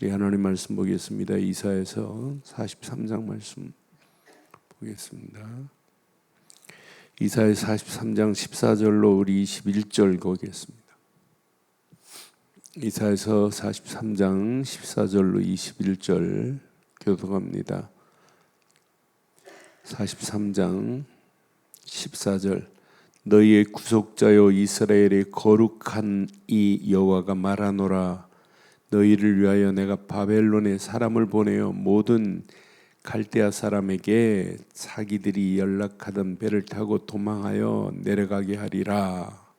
우리 하나님 말씀 보겠습니다. 이사야서 43장 말씀 보겠습니다. 이사야 43장 14절로 우리 21절 보겠습니다. 이사야서 43장 14절로 21절 교독합니다. 43장 14절 너희의 구속자여 이스라엘의 거룩한 이 여호와가 말하노라. 너희를 위하여 내가 바벨론에 사람을 보내어 모든 갈대아 사람에게 자기들이 연락하던 배를 타고 도망하여 내려가게 하리라.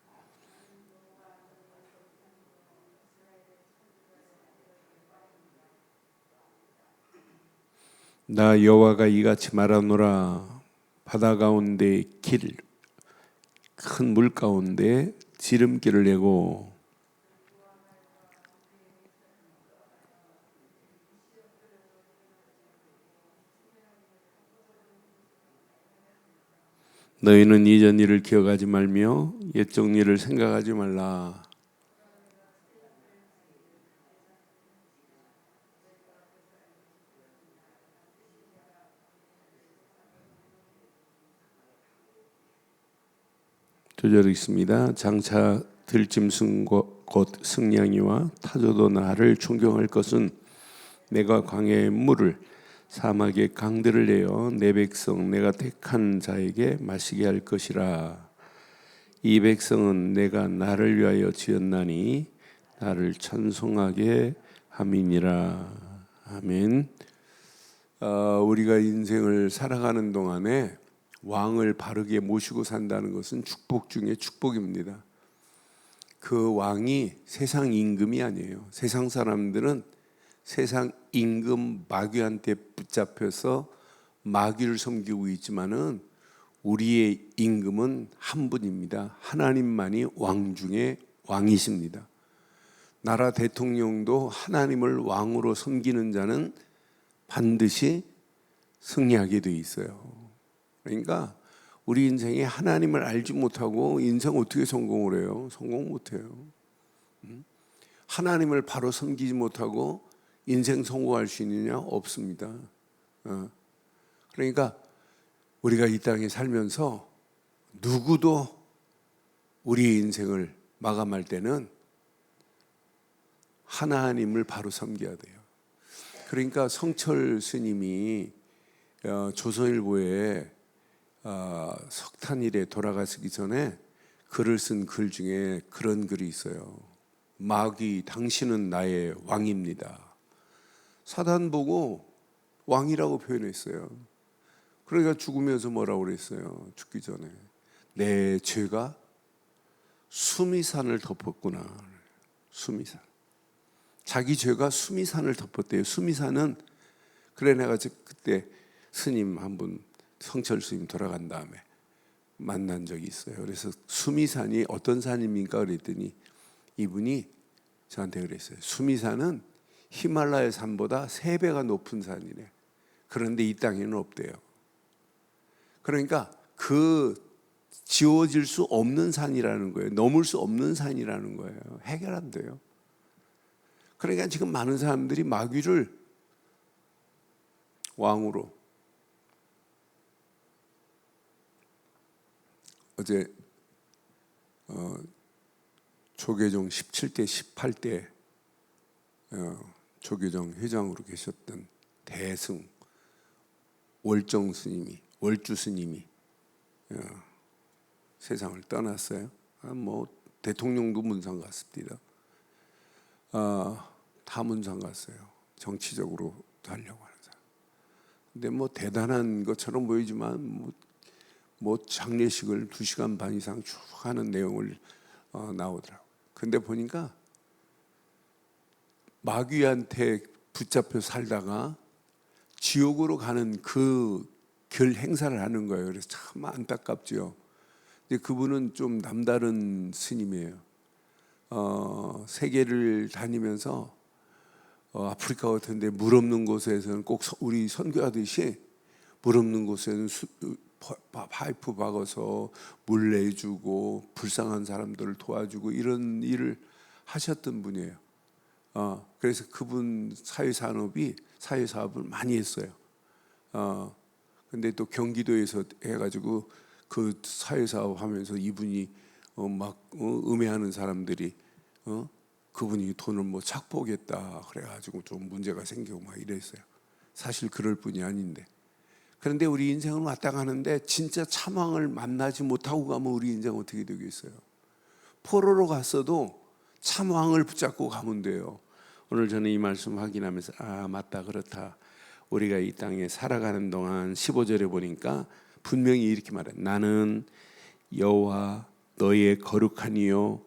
나 여호와가 이같이 말하노라. 바다 가운데 길, 큰 물 가운데 지름길을 내고 너희는 이전 일을 기억하지 말며 옛적 일을 생각하지 말라. 두절 있습니다. 장차 들짐승 곧 승냥이와 타조도 나를 존경할 것은 내가 광야의 물을 사막의 강들을 내어 내 백성 내가 택한 자에게 마시게 할 것이라. 이 백성은 내가 나를 위하여 지었나니 나를 찬송하게 함이니라. 아멘. 우리가 인생을 살아가는 동안에 왕을 바르게 모시고 산다는 것은 축복 중에 축복입니다. 그 왕이 세상 임금이 아니에요. 세상 사람들은 세상 임금 마귀한테 붙잡혀서 마귀를 섬기고 있지만은 우리의 임금은 한 분입니다. 하나님만이 왕 중에 왕이십니다. 나라 대통령도 하나님을 왕으로 섬기는 자는 반드시 승리하게 돼 있어요. 그러니까 우리 인생에 하나님을 알지 못하고 인생 어떻게 성공을 해요? 성공 못해요. 하나님을 바로 섬기지 못하고 인생 성공할 수 있느냐? 없습니다. 그러니까 우리가 이 땅에 살면서 누구도 우리의 인생을 마감할 때는 하나님을 바로 섬겨야 돼요. 그러니까 성철 스님이 조선일보에 석탄일에 돌아가시기 전에 글을 쓴 글 중에 그런 글이 있어요. 마귀 당신은 나의 왕입니다. 사단 보고 왕이라고 표현했어요. 그러니까 죽으면서 뭐라고 그랬어요? 죽기 전에 내 죄가 수미산을 덮었구나. 수미산. 자기 죄가 수미산을 덮었대요. 수미산은 그래 내가 그때 스님 한 분 성철 스님 돌아간 다음에 만난 적이 있어요. 그래서 수미산이 어떤 산입니까? 그랬더니 이분이 저한테 그랬어요. 수미산은 히말라야 산보다 3배가 높은 산이래. 그런데 이 땅에는 없대요. 그러니까 그 지워질 수 없는 산이라는 거예요. 넘을 수 없는 산이라는 거예요. 해결 안 돼요. 그러니까 지금 많은 사람들이 마귀를 왕으로 어제 조계종 17대 18대 조계종 회장으로 계셨던 대승 월정 스님이 월주 스님이 세상을 떠났어요. 뭐 대통령도 문상 갔습니다. 다 문상 갔어요. 정치적으로 하려고 하는 사람. 근데 뭐 대단한 것처럼 보이지만 뭐 장례식을 2시간 반 이상 쭉 하는 내용을 나오더라고요. 근데 보니까 마귀한테 붙잡혀 살다가 지옥으로 가는 그 길 행사를 하는 거예요. 그래서 참 안타깝죠. 근데 그분은 좀 남다른 스님이에요. 세계를 다니면서 아프리카 같은 데 물 없는 곳에서는 꼭 우리 선교하듯이 물 없는 곳에는 파이프 박아서 물 내주고 불쌍한 사람들을 도와주고 이런 일을 하셨던 분이에요. 그래서 그분 사회사업을 많이 했어요. 근데 또 경기도에서 해가지고 그 사회사업 하면서 이분이 음해하는 사람들이 그분이 돈을 뭐 착복했다 그래가지고 좀 문제가 생기고 막 이랬어요. 사실 그럴 뿐이 아닌데. 그런데 우리 인생은 왔다 가는데 진짜 참왕을 만나지 못하고 가면 우리 인생 어떻게 되겠어요? 포로로 갔어도 참왕을 붙잡고 가면 돼요. 오늘 저는 이 말씀 확인하면서 맞다, 그렇다. 우리가 이 땅에 살아가는 동안 15절에 보니까 분명히 이렇게 말해. 나는 여호와 너의 거룩한 이요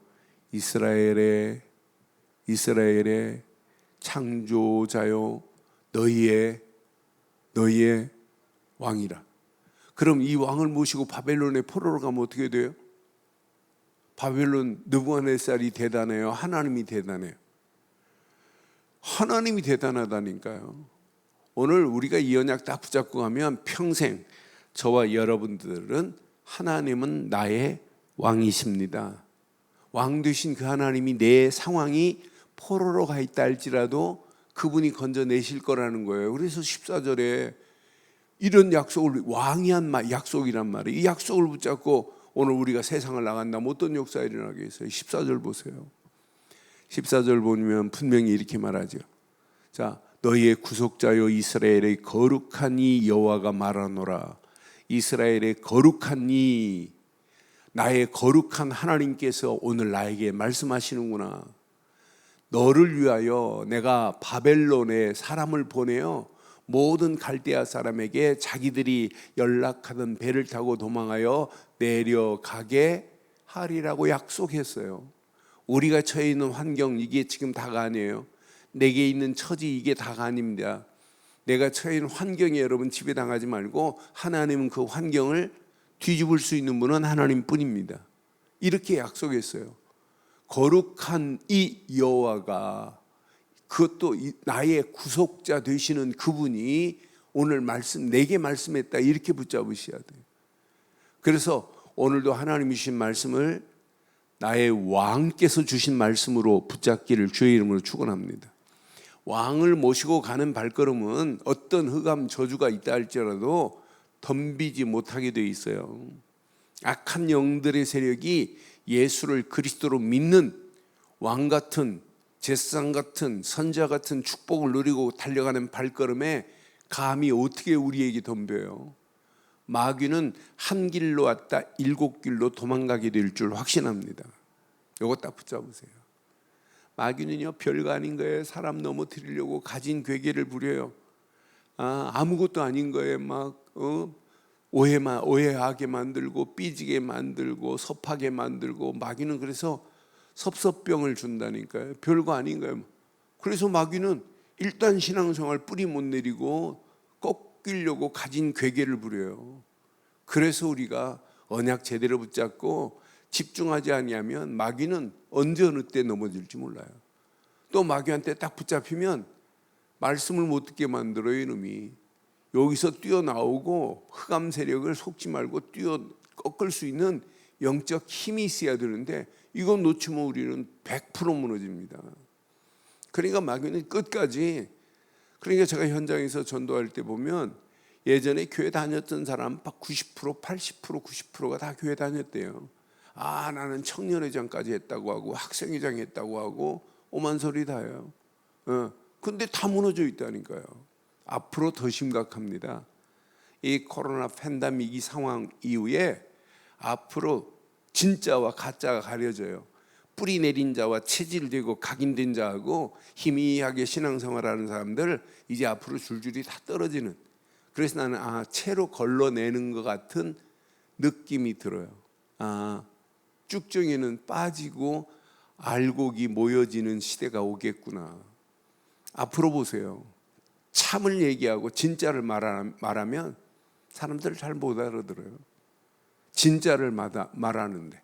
이스라엘의 창조자요 너희의 왕이라. 그럼 이 왕을 모시고 바벨론의 포로로 가면 어떻게 돼요? 바벨론 느부갓네살이 대단해요? 하나님이 대단해요? 하나님이 대단하다니까요. 오늘 우리가 이 언약 딱 붙잡고 가면 평생 저와 여러분들은 하나님은 나의 왕이십니다. 왕 되신 그 하나님이 내 상황이 포로로 가 있다 할지라도 그분이 건져내실 거라는 거예요. 그래서 14절에 이런 약속을, 왕이 한 약속이란 말이에요. 이 약속을 붙잡고 오늘 우리가 세상을 나간다면 어떤 역사가 일어나겠어요? 14절 보세요. 14절 보면 분명히 이렇게 말하죠. 자, 너희의 구속자요 이스라엘의 거룩한 이 여호와가 말하노라. 이스라엘의 거룩한 이, 나의 거룩한 하나님께서 오늘 나에게 말씀하시는구나. 너를 위하여 내가 바벨론에 사람을 보내어 모든 갈대아 사람에게 자기들이 연락하던 배를 타고 도망하여 내려가게 하리라고 약속했어요. 우리가 처해 있는 환경, 이게 지금 다가 아니에요. 내게 있는 처지, 이게 다가 아닙니다. 내가 처해 있는 환경에 여러분 지배당하지 말고 하나님은 그 환경을 뒤집을 수 있는 분은 하나님뿐입니다. 이렇게 약속했어요. 거룩한 이 여호와가, 그것도 나의 구속자 되시는 그분이 오늘 내게 말씀했다, 이렇게 붙잡으셔야 돼요. 그래서 오늘도 하나님이 주신 말씀을 나의 왕께서 주신 말씀으로 붙잡기를 주의 이름으로 축원합니다. 왕을 모시고 가는 발걸음은 어떤 흑암 저주가 있다 할지라도 덤비지 못하게 되어 있어요. 악한 영들의 세력이 예수를 그리스도로 믿는 왕 같은, 제사장 같은, 선자 같은 축복을 누리고 달려가는 발걸음에 감히 어떻게 우리에게 덤벼요? 마귀는 한 길로 왔다 7길로 도망가게 될 줄 확신합니다. 이거 딱 붙잡으세요. 마귀는요, 별거 아닌 거예요. 사람 넘어뜨리려고 가진 괴계를 부려요. 아무것도 아닌 거예요. 오해하게 만들고 삐지게 만들고 섭하게 만들고. 마귀는 그래서 섭섭병을 준다니까요. 별거 아닌 거예요. 그래서 마귀는 일단 신앙생활 뿌리 못 내리고 꺾이려고 가진 괴계를 부려요. 그래서 우리가 언약 제대로 붙잡고 집중하지 아니하면 마귀는 언제 어느 때 넘어질지 몰라요. 또 마귀한테 딱 붙잡히면 말씀을 못 듣게 만들어요. 이놈이 여기서 뛰어나오고 흑암 세력을 속지 말고 꺾을 수 있는 영적 힘이 있어야 되는데 이거 놓치면 우리는 100% 무너집니다. 그러니까 마귀는 끝까지. 그러니까 제가 현장에서 전도할 때 보면 예전에 교회 다녔던 사람 90%, 80%, 90%가 다 교회 다녔대요. 나는 청년회장까지 했다고 하고 학생회장 했다고 하고 오만 소리 다요. 근데 다 무너져 있다니까요. 앞으로 더 심각합니다. 이 코로나 팬데믹 상황 이후에 앞으로 진짜와 가짜가 가려져요. 뿌리 내린 자와 체질되고 각인된 자하고 희미하게 신앙생활하는 사람들 이제 앞으로 줄줄이 다 떨어지는. 그래서 나는 채로 걸러내는 것 같은 느낌이 들어요. 쭉정이는 빠지고 알곡이 모여지는 시대가 오겠구나. 앞으로 보세요. 참을 얘기하고 진짜를 말하면 사람들을 잘 못 알아들어요. 진짜를 말하는데.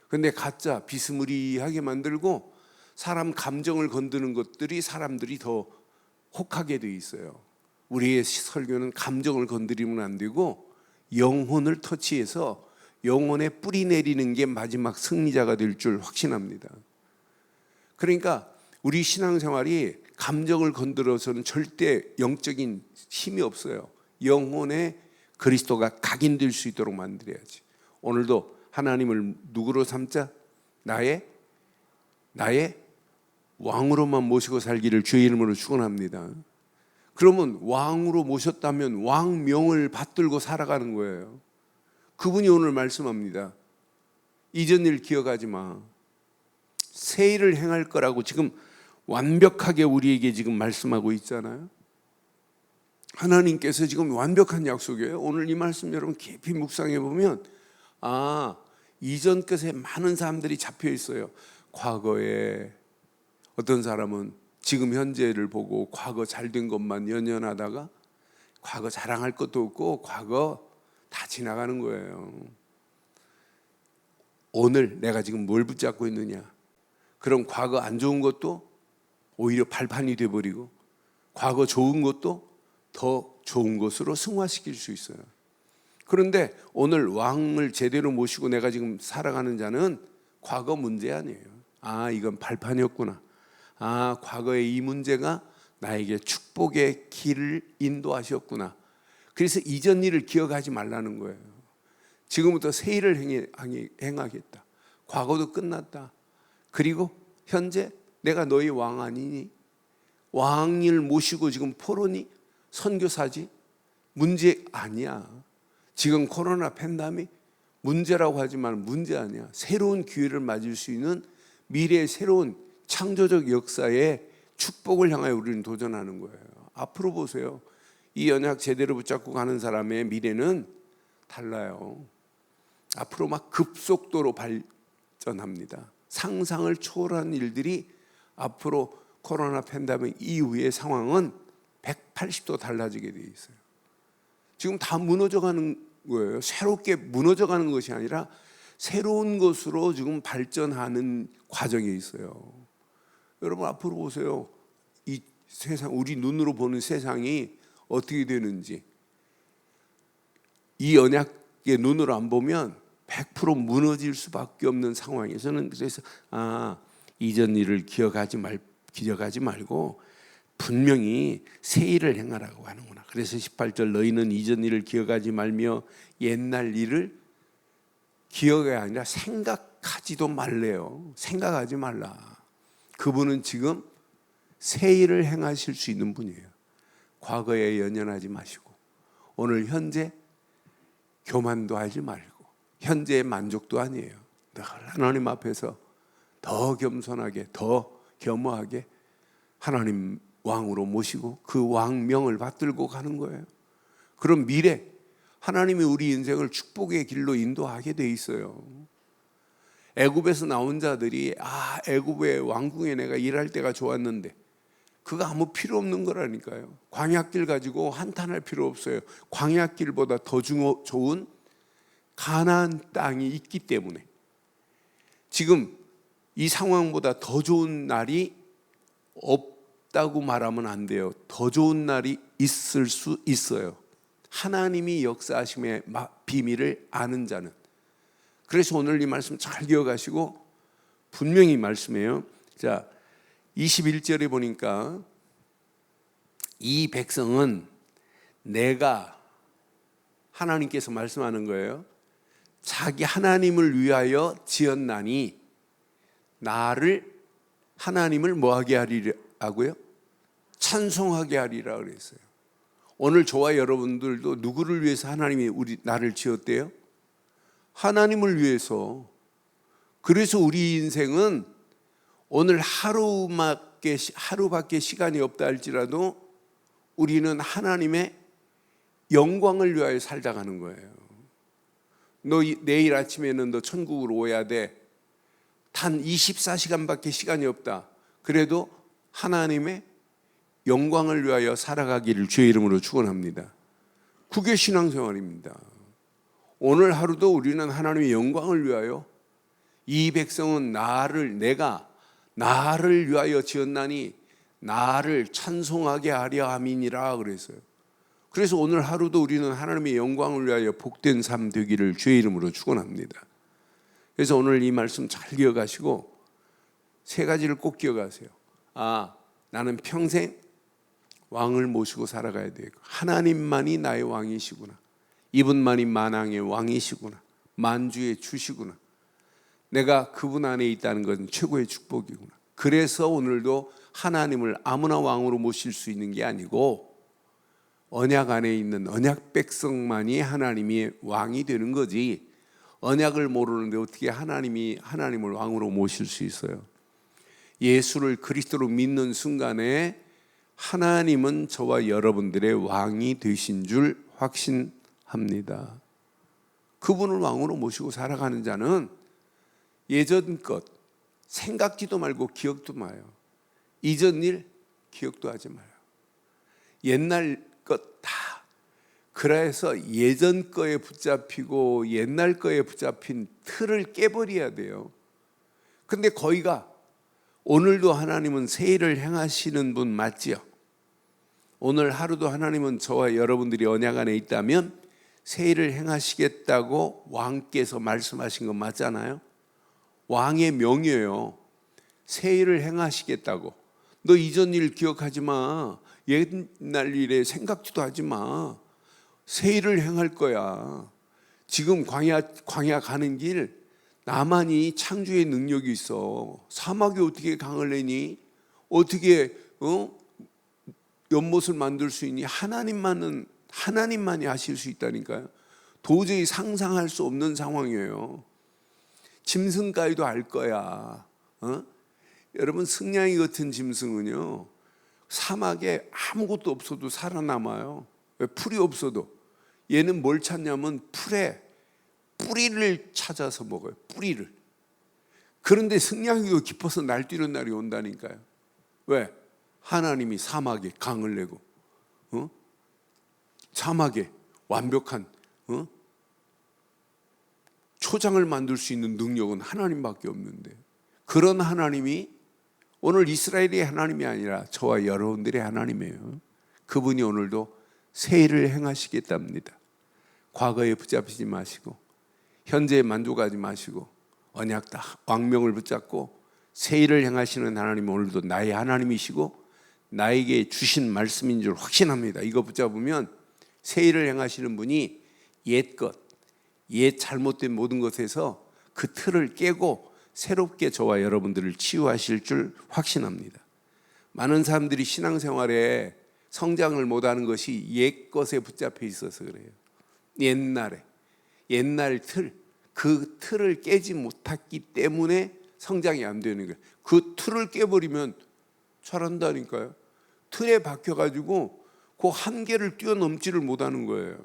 근데 가짜 비스무리하게 만들고 사람 감정을 건드는 것들이 사람들이 더 혹하게 돼 있어요. 우리의 설교는 감정을 건드리면 안 되고 영혼을 터치해서 영혼에 뿌리 내리는 게 마지막 승리자가 될 줄 확신합니다. 그러니까 우리 신앙생활이 감정을 건드려서는 절대 영적인 힘이 없어요. 영혼에 그리스도가 각인될 수 있도록 만들어야지. 오늘도 하나님을 누구로 삼자? 나의 왕으로만 모시고 살기를 주의 이름으로 축원합니다. 그러면 왕으로 모셨다면 왕명을 받들고 살아가는 거예요. 그분이 오늘 말씀합니다. 이전 일 기억하지 마. 새 일을 행할 거라고 지금 완벽하게 우리에게 지금 말씀하고 있잖아요. 하나님께서 지금 완벽한 약속이에요. 오늘 이 말씀 여러분 깊이 묵상해 보면 이전 것에 많은 사람들이 잡혀 있어요. 과거에 어떤 사람은 지금 현재를 보고 과거 잘된 것만 연연하다가 과거 자랑할 것도 없고 과거 다 지나가는 거예요. 오늘 내가 지금 뭘 붙잡고 있느냐? 그럼 과거 안 좋은 것도 오히려 발판이 돼버리고 과거 좋은 것도 더 좋은 것으로 승화시킬 수 있어요. 그런데 오늘 왕을 제대로 모시고 내가 지금 살아가는 자는 과거 문제 아니에요. 이건 발판이었구나. 과거의 이 문제가 나에게 축복의 길을 인도하셨구나. 그래서 이전 일을 기억하지 말라는 거예요. 지금부터 새 일을 행하겠다. 과거도 끝났다. 그리고 현재 내가 너희 왕 아니니? 왕을 모시고 지금 포로니? 선교사지? 문제 아니야. 지금 코로나 팬데믹 문제라고 하지만 문제 아니야. 새로운 기회를 맞을 수 있는 미래의 새로운 창조적 역사의 축복을 향하여 우리는 도전하는 거예요. 앞으로 보세요. 이 언약 제대로 붙잡고 가는 사람의 미래는 달라요. 앞으로 막 급속도로 발전합니다. 상상을 초월한 일들이 앞으로 코로나 팬데믹 이후의 상황은 180도 달라지게 돼 있어요. 지금 다 무너져가는 거예요. 새롭게 무너져가는 것이 아니라 새로운 것으로 지금 발전하는 과정에 있어요. 여러분 앞으로 보세요. 이 세상, 우리 눈으로 보는 세상이 어떻게 되는지 이 언약의 눈으로 안 보면 100% 무너질 수밖에 없는 상황에서는 그래서 이전 일을 기억하지 말고 분명히 새 일을 행하라고 하는구나. 그래서 18절 너희는 이전 일을 기억하지 말며 옛날 일을 기억이 아니라 생각하지도 말래요. 생각하지 말라. 그분은 지금 새 일을 행하실 수 있는 분이에요. 과거에 연연하지 마시고 오늘 현재 교만도 하지 말고 현재의 만족도 아니에요. 늘 하나님 앞에서 더 겸손하게 더 겸허하게 하나님 왕으로 모시고 그 왕명을 받들고 가는 거예요. 그럼 미래 하나님이 우리 인생을 축복의 길로 인도하게 돼 있어요. 애굽에서 나온 자들이 애굽의 왕궁에 내가 일할 때가 좋았는데 그거 아무 필요 없는 거라니까요. 광야길 가지고 한탄할 필요 없어요. 광야길보다 더 좋은 가나안 땅이 있기 때문에 지금 이 상황보다 더 좋은 날이 없다고 말하면 안 돼요. 더 좋은 날이 있을 수 있어요. 하나님이 역사하심의 비밀을 아는 자는. 그래서 오늘 이 말씀 잘 기억하시고 분명히 말씀해요. 자, 21절에 보니까 이 백성은 내가 하나님께서 말씀하는 거예요. 자기 하나님을 위하여 지었나니 나를 하나님을 뭐하게 하리라고요? 찬송하게 하리라 그랬어요. 오늘 저와 여러분들도 누구를 위해서 하나님이 나를 지었대요? 하나님을 위해서. 그래서 우리 인생은 오늘 하루밖에 시간이 없다 할지라도 우리는 하나님의 영광을 위하여 살다 가는 거예요. 너 내일 아침에는 너 천국으로 오야 돼. 단 24시간밖에 시간이 없다. 그래도 하나님의 영광을 위하여 살아가기를 주의 이름으로 축원합니다. 그게 신앙생활입니다. 오늘 하루도 우리는 하나님의 영광을 위하여 이 백성은 내가 나를 위하여 지었나니 나를 찬송하게 하려 함이니라 그랬어요. 그래서 오늘 하루도 우리는 하나님의 영광을 위하여 복된 삶 되기를 주의 이름으로 축원합니다. 그래서 오늘 이 말씀 잘 기억하시고 세 가지를 꼭 기억하세요. 나는 평생 왕을 모시고 살아가야 되고 하나님만이 나의 왕이시구나. 이분만이 만왕의 왕이시구나. 만주의 주시구나. 내가 그분 안에 있다는 것은 최고의 축복이구나. 그래서 오늘도 하나님을 아무나 왕으로 모실 수 있는 게 아니고 언약 안에 있는 언약 백성만이 하나님이 왕이 되는 거지, 언약을 모르는데 어떻게 하나님을 왕으로 모실 수 있어요? 예수를 그리스도로 믿는 순간에 하나님은 저와 여러분들의 왕이 되신 줄 확신합니다. 그분을 왕으로 모시고 살아가는 자는 예전 것 생각지도 말고 기억도 마요. 이전 일 기억도 하지 마요. 옛날 것 다. 그래서 예전 거에 붙잡히고 옛날 거에 붙잡힌 틀을 깨버려야 돼요. 근데 거기가 오늘도 하나님은 새 일을 행하시는 분 맞지요? 오늘 하루도 하나님은 저와 여러분들이 언약 안에 있다면 새 일을 행하시겠다고 왕께서 말씀하신 거 맞잖아요? 왕의 명예예요. 새 일을 행하시겠다고. 너 이전 일 기억하지 마. 옛날 일에 생각지도 하지 마. 새 일을 행할 거야. 지금 광야 가는 길 나만이 창조의 능력이 있어. 사막에 어떻게 강을 내니? 어떻게 연못을 만들 수 있니? 하나님만이 하실 수 있다니까요. 도저히 상상할 수 없는 상황이에요. 짐승 가이도 알 거야. 여러분, 승냥이 같은 짐승은요, 사막에 아무것도 없어도 살아남아요. 왜? 풀이 없어도. 얘는 뭘 찾냐면 풀에 뿌리를 찾아서 먹어요. 뿌리를. 그런데 승냥이도 깊어서 날뛰는 날이 온다니까요. 왜? 하나님이 사막에 강을 내고 사막에 완벽한 초장을 만들 수 있는 능력은 하나님밖에 없는데, 그런 하나님이 오늘 이스라엘의 하나님이 아니라 저와 여러분들의 하나님이에요. 그분이 오늘도 새 일을 행하시겠답니다. 과거에 붙잡히지 마시고 현재에 만족하지 마시고 언약 다 왕명을 붙잡고 새 일을 행하시는 하나님은 오늘도 나의 하나님이시고 나에게 주신 말씀인 줄 확신합니다. 이거 붙잡으면 새 일을 행하시는 분이 옛 잘못된 모든 것에서 그 틀을 깨고 새롭게 저와 여러분들을 치유하실 줄 확신합니다. 많은 사람들이 신앙생활에 성장을 못하는 것이 옛 것에 붙잡혀 있어서 그래요. 옛날 틀, 그 틀을 깨지 못했기 때문에 성장이 안 되는 거예요. 그 틀을 깨버리면 잘한다니까요. 틀에 박혀가지고 그 한계를 뛰어넘지를 못하는 거예요.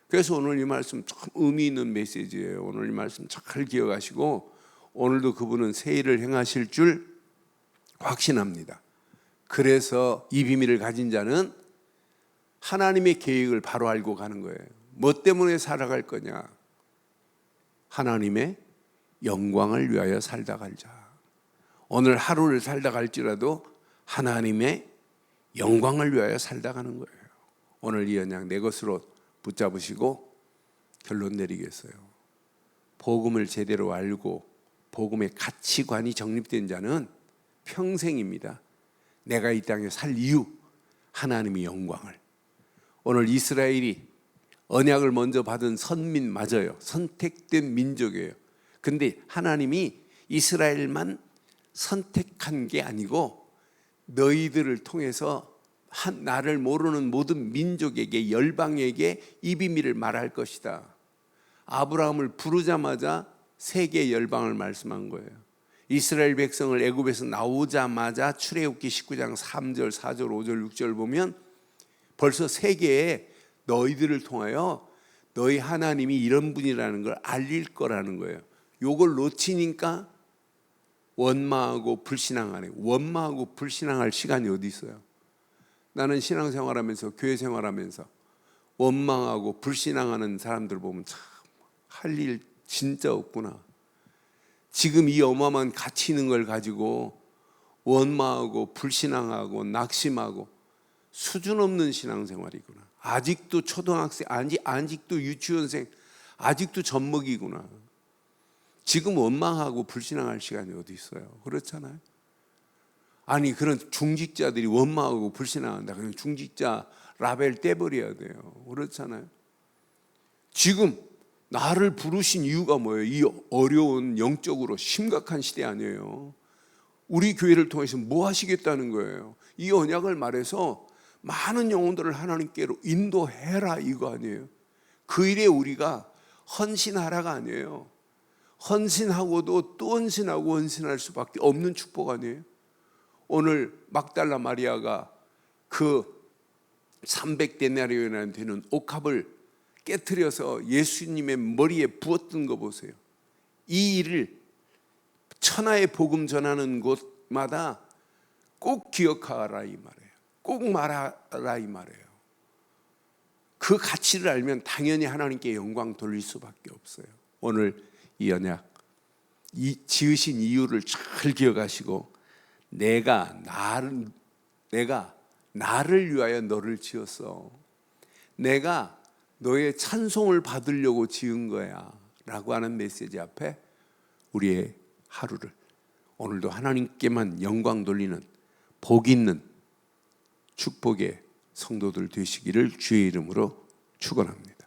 그래서 오늘 이 말씀 참 의미 있는 메시지예요. 오늘 이 말씀 잘 기억하시고 오늘도 그분은 새 일을 행하실 줄 확신합니다. 그래서 이 비밀을 가진 자는 하나님의 계획을 바로 알고 가는 거예요. 뭐 때문에 살아갈 거냐? 하나님의 영광을 위하여 살다 갈자. 오늘 하루를 살다 갈지라도 하나님의 영광을 위하여 살다 가는 거예요. 오늘 이 언약 내 것으로 붙잡으시고 결론 내리겠어요. 복음을 제대로 알고 복음의 가치관이 정립된 자는 평생입니다. 내가 이 땅에 살 이유, 하나님의 영광을. 오늘 이스라엘이 언약을 먼저 받은 선민 맞아요. 선택된 민족이에요. 근데 하나님이 이스라엘만 선택한 게 아니고 너희들을 통해서 나를 모르는 모든 민족에게, 열방에게 이 비밀을 말할 것이다. 아브라함을 부르자마자 세계 열방을 말씀한 거예요. 이스라엘 백성을 애굽에서 나오자마자 출애굽기 19장 3절, 4절, 5절, 6절 보면 벌써 세계에 너희들을 통하여 너희 하나님이 이런 분이라는 걸 알릴 거라는 거예요. 요걸 놓치니까 원망하고 불신앙하네. 원망하고 불신앙할 시간이 어디 있어요? 나는 신앙생활하면서 교회 생활하면서 원망하고 불신앙하는 사람들 보면 참 할 일 진짜 없구나. 지금 이 어마어마한 가치 있는 걸 가지고 원망하고 불신앙하고 낙심하고 수준 없는 신앙생활이구나. 아직도 초등학생, 아직도 유치원생, 아직도 젖먹이구나. 지금 원망하고 불신앙할 시간이 어디 있어요? 그렇잖아요. 아니 그런 중직자들이 원망하고 불신한다. 그냥 중직자 라벨 떼버려야 돼요. 그렇잖아요. 지금 나를 부르신 이유가 뭐예요? 이 어려운 영적으로 심각한 시대 아니에요. 우리 교회를 통해서 뭐 하시겠다는 거예요? 이 언약을 말해서 많은 영혼들을 하나님께로 인도해라 이거 아니에요. 그 일에 우리가 헌신하라가 아니에요. 헌신하고도 또 헌신하고 헌신할 수밖에 없는 축복 아니에요. 오늘 막달라 마리아가 그 300데나리온이나 되는 옥합을 깨트려서 예수님의 머리에 부었던 거 보세요. 이 일을 천하의 복음 전하는 곳마다 꼭 기억하라 이 말이에요. 꼭 말하라 이 말이에요. 그 가치를 알면 당연히 하나님께 영광 돌릴 수밖에 없어요. 오늘 이 언약, 이 지으신 이유를 잘 기억하시고 내가 나를 위하여 너를 지었어. 내가 너의 찬송을 받으려고 지은 거야 라고 하는 메시지 앞에 우리의 하루를 오늘도 하나님께만 영광 돌리는 복 있는 축복의 성도들 되시기를 주의 이름으로 축원합니다.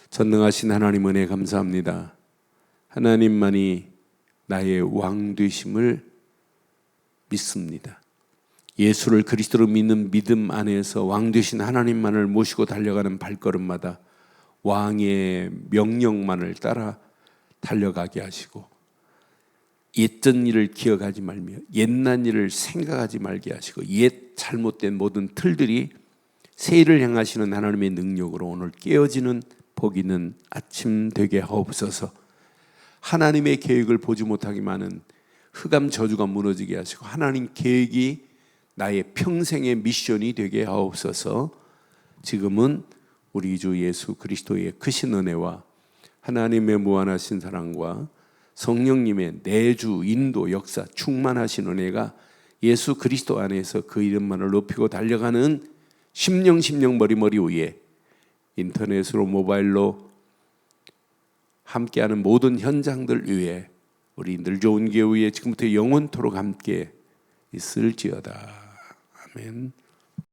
전능하신 하나님 은혜 감사합니다. 하나님만이 나의 왕 되심을 믿습니다. 예수를 그리스도로 믿는 믿음 안에서 왕 되신 하나님만을 모시고 달려가는 발걸음마다 왕의 명령만을 따라 달려가게 하시고 옛전 일을 기억하지 말며 옛날 일을 생각하지 말게 하시고 옛 잘못된 모든 틀들이 새일을 향하시는 하나님의 능력으로 오늘 깨어지는 복 있는 아침 되게 하옵소서. 하나님의 계획을 보지 못하기만 하는 흑암 저주가 무너지게 하시고 하나님 계획이 나의 평생의 미션이 되게 하옵소서. 지금은 우리 주 예수 그리스도의 크신 은혜와 하나님의 무한하신 사랑과 성령님의 내주 인도 역사 충만하신 은혜가 예수 그리스도 안에서 그 이름만을 높이고 달려가는 심령 머리머리 위에 인터넷으로 모바일로 함께하는 모든 현장들 위에 우리 늘 좋은 교회 위에 지금부터 영원토록 함께 있을지어다. 아멘.